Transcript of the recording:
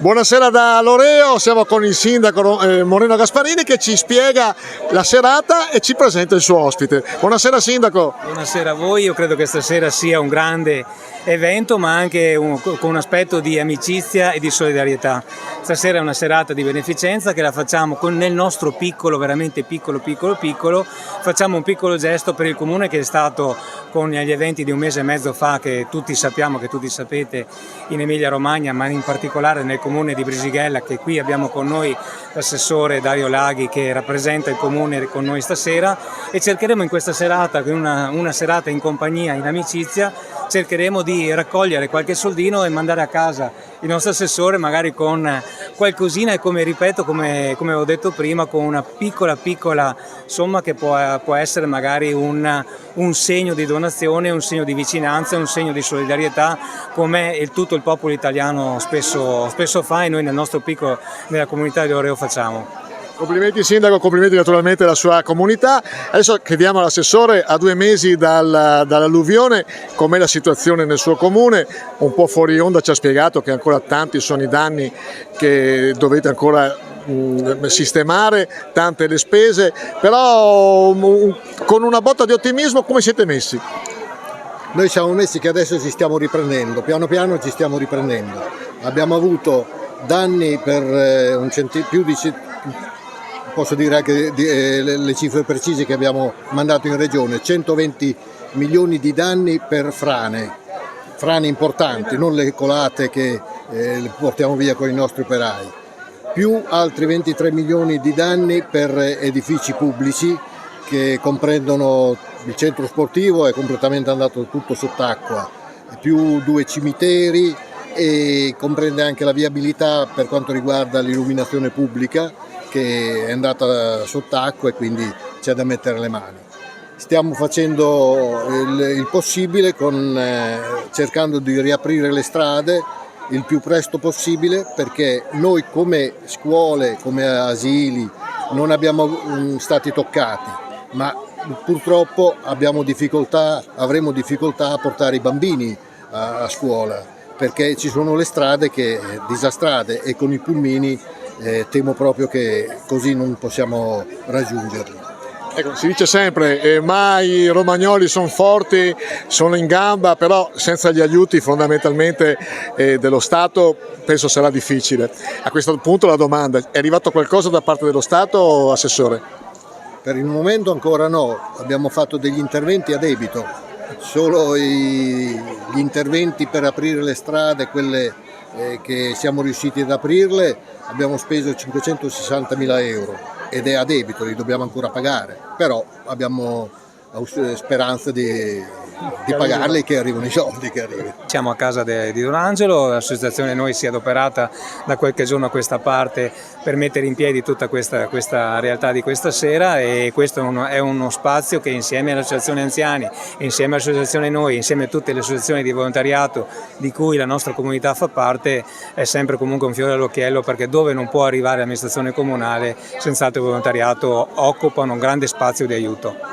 Buonasera da Loreo, siamo con il sindaco Moreno Gasparini che ci spiega la serata e ci presenta il suo ospite. Buonasera sindaco. Buonasera a voi, io credo che stasera sia un grande evento ma anche con un aspetto di amicizia e di solidarietà. Stasera è una serata di beneficenza che la facciamo nel nostro piccolo, veramente piccolo, facciamo un piccolo gesto per il comune che è stato con gli eventi di un mese e mezzo fa che tutti sappiamo, che tutti sapete in Emilia Romagna, ma in particolare nel comune di Brisighella, che qui abbiamo con noi l'assessore Dario Laghi che rappresenta il comune con noi stasera, e cercheremo in questa serata, una serata in compagnia, in amicizia, cercheremo di raccogliere qualche soldino e mandare a casa il nostro assessore magari con qualcosina e come ripeto, come ho detto prima, con una piccola somma che può essere magari un segno di donazione, un segno di vicinanza, un segno di solidarietà, come tutto il popolo italiano spesso fa e noi nel nostro piccolo, nella comunità di Loreo facciamo. Complimenti sindaco, complimenti naturalmente alla sua comunità. Adesso chiediamo all'assessore, a 2 mesi dall'alluvione, com'è la situazione nel suo comune. Un po' fuori onda ci ha spiegato che ancora tanti sono i danni che dovete ancora sistemare, tante le spese, però con una botta di ottimismo come siete messi? Noi siamo messi che adesso ci stiamo riprendendo, piano piano ci stiamo riprendendo. Abbiamo avuto danni per più di, posso dire anche le cifre precise che abbiamo mandato in regione, 120 milioni di danni per frane importanti, non le colate che le portiamo via con i nostri operai, più altri 23 milioni di danni per edifici pubblici che comprendono il centro sportivo, è completamente andato tutto sott'acqua, più 2 cimiteri e comprende anche la viabilità per quanto riguarda l'illuminazione pubblica che è andata sott'acqua e quindi c'è da mettere le mani. Stiamo facendo il possibile cercando di riaprire le strade il più presto possibile, perché noi come scuole, come asili non abbiamo stati toccati, ma purtroppo avremo difficoltà a portare i bambini a scuola, perché ci sono le strade disastrate e con i pulmini temo proprio che così non possiamo raggiungerli. Ecco, si dice sempre, mai i romagnoli sono forti, sono in gamba, però senza gli aiuti fondamentalmente dello Stato penso sarà difficile. A questo punto la domanda, è arrivato qualcosa da parte dello Stato, assessore? Per il momento ancora no, abbiamo fatto degli interventi a debito, solo gli interventi per aprire le strade, quelle che siamo riusciti ad aprirle, abbiamo speso 560.000 euro ed è a debito, li dobbiamo ancora pagare, però abbiamo speranza di pagarli e che arrivino i soldi che arrivano. Siamo a casa di Don Angelo, l'associazione noi si è adoperata da qualche giorno a questa parte per mettere in piedi tutta questa realtà di questa sera, e questo è uno spazio che insieme all'associazione anziani, insieme all'associazione noi, insieme a tutte le associazioni di volontariato di cui la nostra comunità fa parte, è sempre comunque un fiore all'occhiello, perché dove non può arrivare l'amministrazione comunale, senz'altro il volontariato occupano un grande spazio di aiuto.